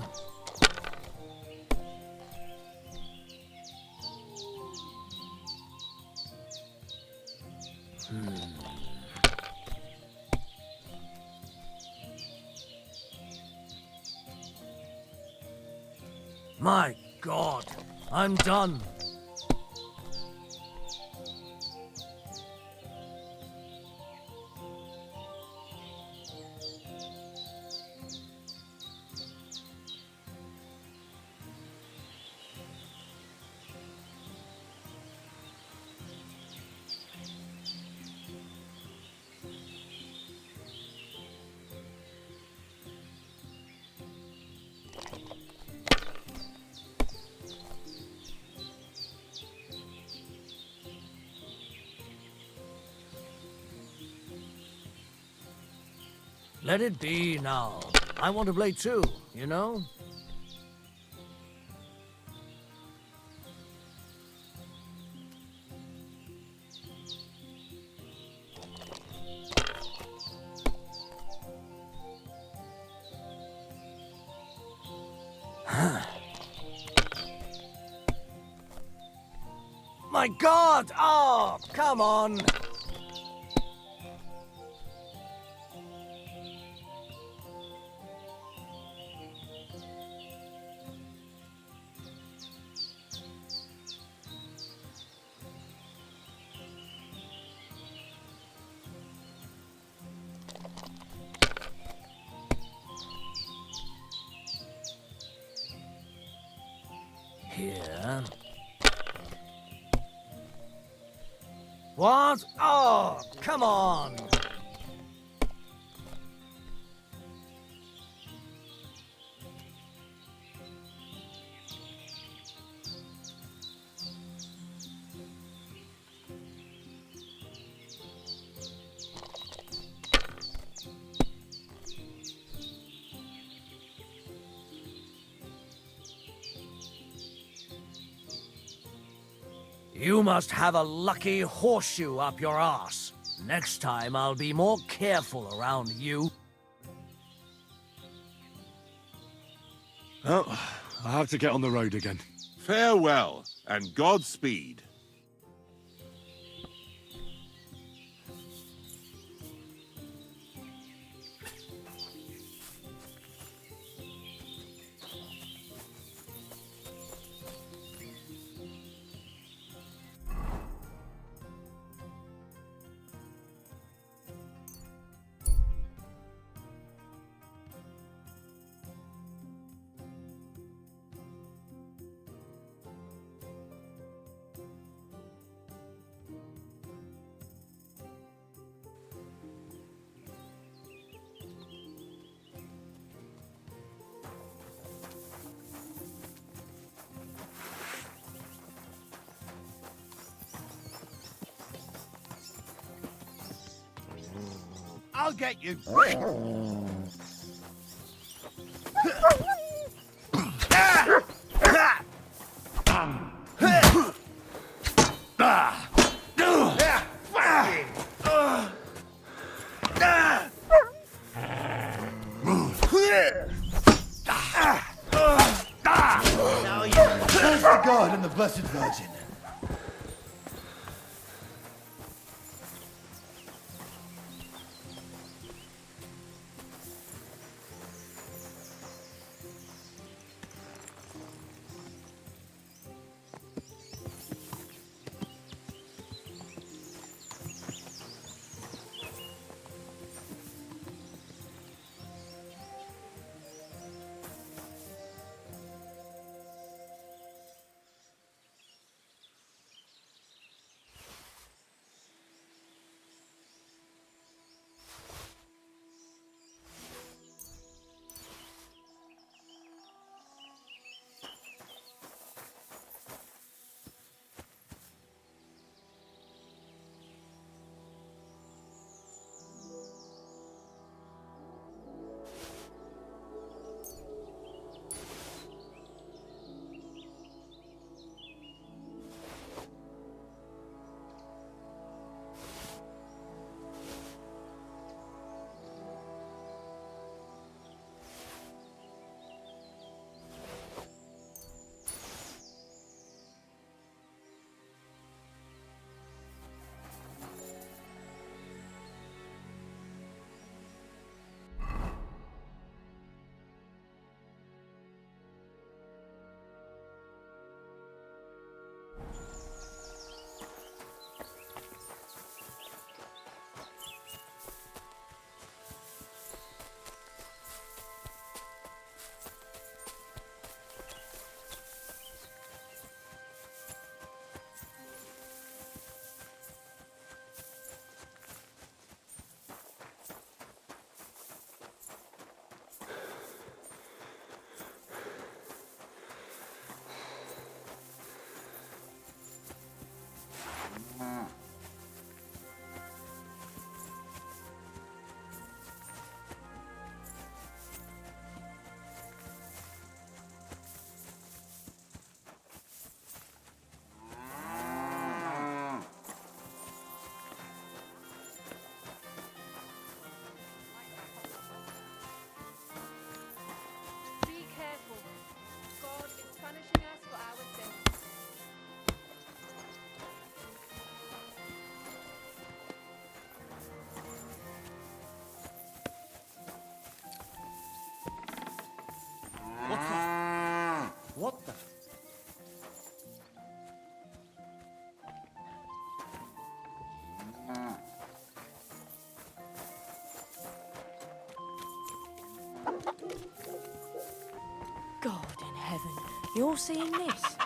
N: My God, I'm done. Let it be now. I want to play too, you know? My God! Oh, come on! Here. What? Oh, come on! You must have a lucky horseshoe up your arse. Next time I'll be more careful around you.
U: Oh, I have to get on the road again.
V: Farewell, and Godspeed.
S: I'll get you.
E: Now you thanks to God and the Blessed Virgin.
N: What the?
H: God in heaven, you're seeing this?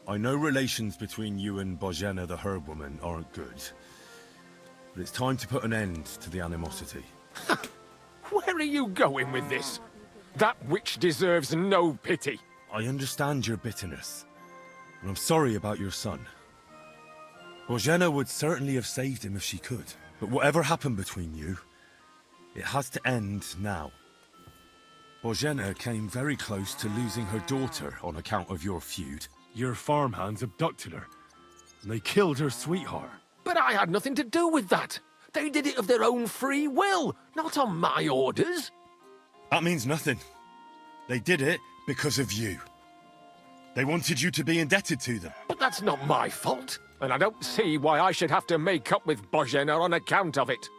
U: I know relations between you and Bozhena the herb woman aren't good. But it's time to put an end to the animosity.
M: Where are you going with this? That witch deserves no pity.
U: I understand your bitterness, and I'm sorry about your son. Bozhena would certainly have saved him if she could. But whatever happened between you, it has to end now. Bozhena came very close to losing her daughter on account of your feud.
C: Your farmhands abducted her, and they killed her sweetheart.
M: But I had nothing to do with that. They did it of their own free will, not on my orders.
U: That means nothing. They did it because of you. They wanted you to be indebted to them.
M: But that's not my fault, and I don't see why I should have to make up with Bozhena on account of it.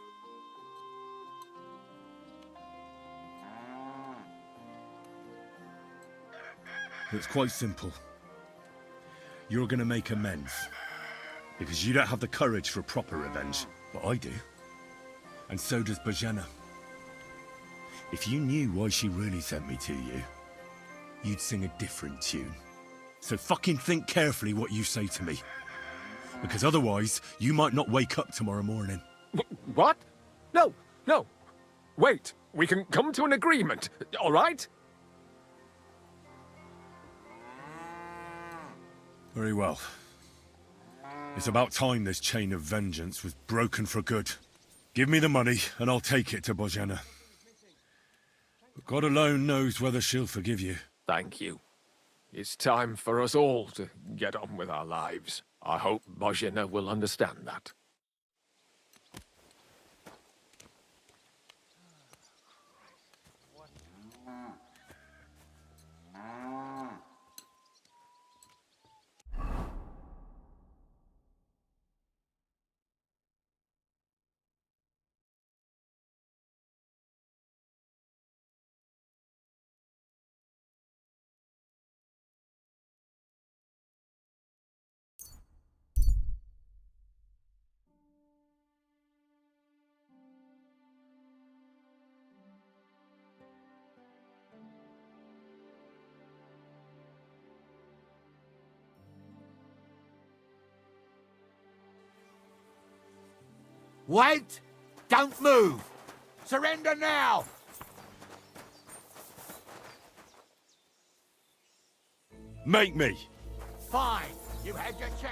U: It's quite simple. You're gonna make amends. Because you don't have the courage for proper revenge, but I do. And so does Bozhena. If you knew why she really sent me to you, you'd sing a different tune. So fucking think carefully what you say to me. Because otherwise, you might not wake up tomorrow morning.
M: What? No, no. Wait, we can come to an agreement, all right?
U: Very well. It's about time this chain of vengeance was broken for good. Give me the money, and I'll take it to Bozhena. But God alone knows whether she'll forgive you.
M: Thank you. It's time for us all to get on with our lives. I hope Bozhena will understand that.
I: Wait! Don't move! Surrender now!
U: Make me!
I: Fine, you had your chance.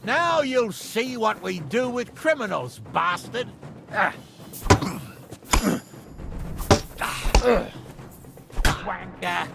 I: Now you'll see what we do with criminals, bastard! Wanker!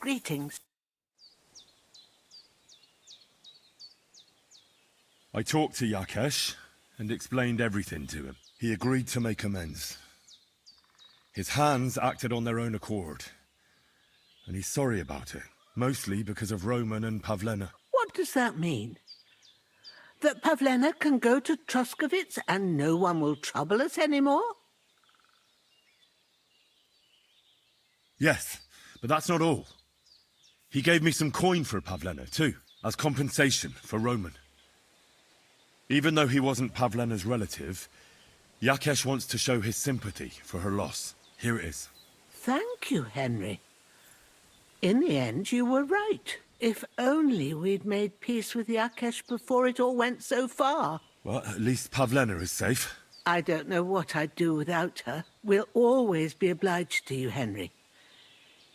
B: Greetings.
U: I talked to Yakesh and explained everything to him. He agreed to make amends. His hands acted on their own accord. And he's sorry about it, mostly because of Roman and Pavlena.
B: What does that mean? That Pavlena can go to Troskovitz and no one will trouble us anymore?
U: Yes, but that's not all. He gave me some coin for Pavlena, too, as compensation for Roman. Even though he wasn't Pavlena's relative, Yakesh wants to show his sympathy for her loss. Here it is.
B: Thank you, Henry. In the end, you were right. If only we'd made peace with Yakesh before it all went so far.
U: Well, at least Pavlena is safe.
B: I don't know what I'd do without her. We'll always be obliged to you, Henry.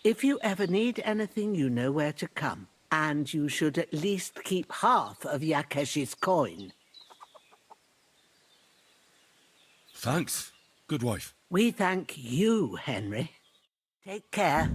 B: If you ever need anything, you know where to come. And you should at least keep half of Yakesh's coin.
U: Thanks, good wife.
B: We thank you, Henry. Take care.